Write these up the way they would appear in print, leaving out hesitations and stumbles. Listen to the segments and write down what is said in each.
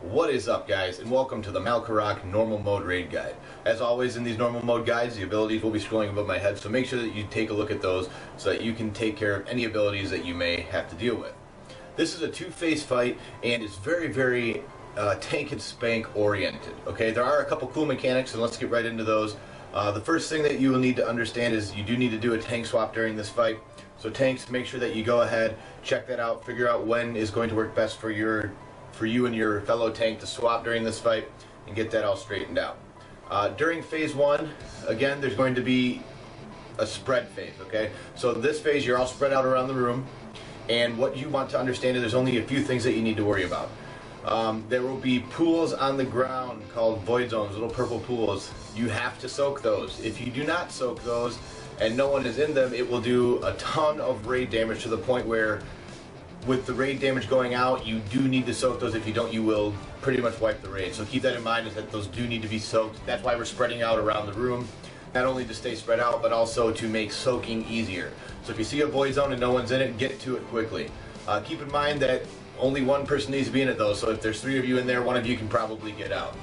What is up, guys, and welcome to the Malkorok Normal Mode Raid Guide. As always, in these normal mode guides, the abilities will be scrolling above my head, so make sure that you take a look at those so that you can take care of any abilities that you may have to deal with. This is a two-phase fight, and it's very tank and spank oriented. Okay, there are a couple cool mechanics, and let's get right into those. The first thing that you will need to understand is you do need to do a tank swap during this fight. So tanks, make sure that you go ahead, check that out, figure out when is going to work best for you and your fellow tank to swap during this fight, and get that all straightened out. During phase one, again, there's going to be a spread phase. Okay, so this phase you're all spread out around the room, and what you want to understand is there's only a few things that you need to worry about. There will be pools on the ground called void zones, little purple pools. You have to soak those. If you do not soak those and no one is in them, it will do a ton of raid damage to the point where with the raid damage going out, you do need to soak those. If you don't, you will pretty much wipe the raid. So keep that in mind, is that those do need to be soaked. That's why we're spreading out around the room, not only to stay spread out, but also to make soaking easier. So if you see a void zone and no one's in it, get to it quickly. Keep in mind that only one person needs to be in it though, so if there's 3 of you in there, one of you can probably get out.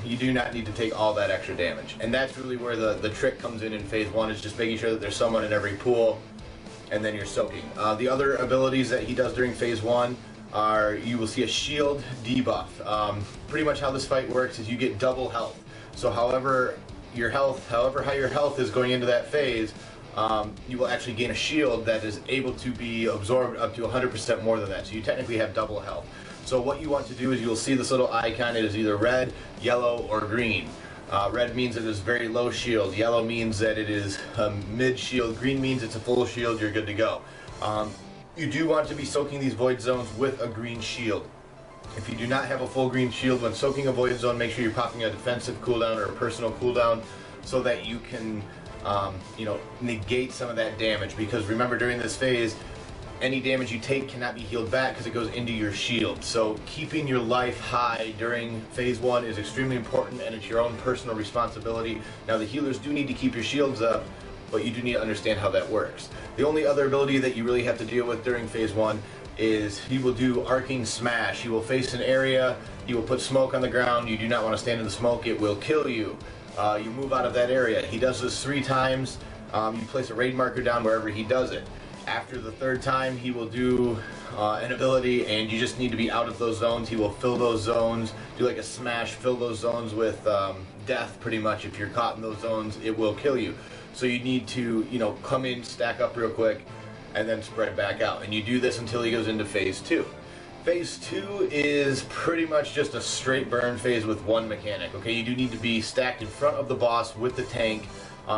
You do not need to take all that extra damage. And that's really where the trick comes in phase one, is just making sure that there's someone in every pool, and then you're soaking. The other abilities that he does during phase one are, you will see a shield debuff. Pretty much how this fight works is you get double health. So however high your health is going into that phase, you will actually gain a shield that is able to be absorbed up to 100% more than that. So you technically have double health. So what you want to do is you'll see this little icon. It is either red, yellow, or green. Red means it is very low shield. Yellow means that it is mid shield. Green means it's a full shield. You're good to go. You do want to be soaking these void zones with a green shield. If you do not have a full green shield when soaking a void zone, make sure you're popping a defensive cooldown or a personal cooldown so that you can negate some of that damage. Because remember, during this phase, any damage you take cannot be healed back because it goes into your shield. So keeping your life high during phase one is extremely important, and it's your own personal responsibility. Now, the healers do need to keep your shields up, but you do need to understand how that works. The only other ability that you really have to deal with during phase one is he will do arcing smash. He will face an area, he will put smoke on the ground. You do not want to stand in the smoke, it will kill you. You move out of that area. He does this 3 times. You place a raid marker down wherever he does it. After the 3rd time, he will do an ability, and you just need to be out of those zones. He will fill those zones, do like a smash, fill those zones with death pretty much. If you're caught in those zones, it will kill you. So you need to, come in, stack up real quick, and then spread back out. And you do this until he goes into phase 2. Phase 2 is pretty much just a straight burn phase with one mechanic. Okay, you do need to be stacked in front of the boss with the tank,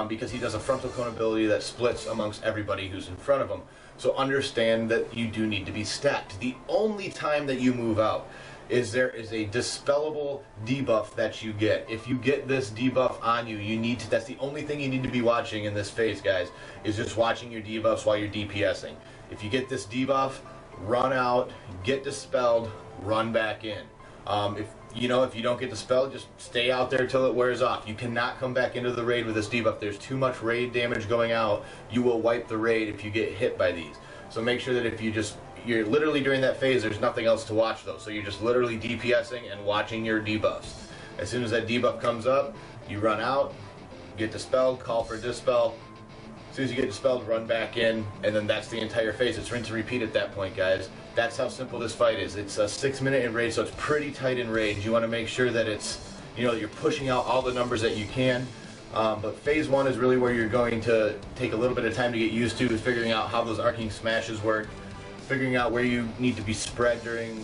because he does a frontal cone ability that splits amongst everybody who's in front of him. So understand that you do need to be stacked. The only time that you move out is there is a dispellable debuff that you get. If you get this debuff on you, that's the only thing you need to be watching in this phase, guys, is just watching your debuffs while you're DPSing. If you get this debuff, run out, get dispelled, run back in. If you don't get dispelled, just stay out there till it wears off. You cannot come back into the raid with this debuff. There's too much raid damage going out. You will wipe the raid if you get hit by these. So make sure that if you're literally during that phase, there's nothing else to watch though. So you're just literally DPSing and watching your debuffs. As soon as that debuff comes up, you run out, get dispelled, call for dispel. As soon as you get dispelled, run back in, and then that's the entire phase. It's rinse and repeat at that point, guys. That's how simple this fight is. It's a 6-minute enrage, so it's pretty tight enrage. You want to make sure that it's, you're pushing out all the numbers that you can. But phase 1 is really where you're going to take a little bit of time to get used to, is figuring out how those arcing smashes work, figuring out where you need to be spread during,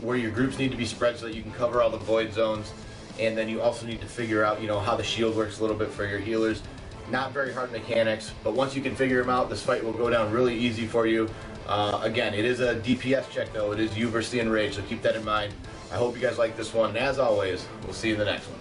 where your groups need to be spread so that you can cover all the void zones. And then you also need to figure out, how the shield works a little bit for your healers. Not very hard mechanics, but once you can figure them out, this fight will go down really easy for you. Again, it is a DPS check though. It is you versus the enrage, so keep that in mind. I hope you guys like this one, and as always, we'll see you in the next one.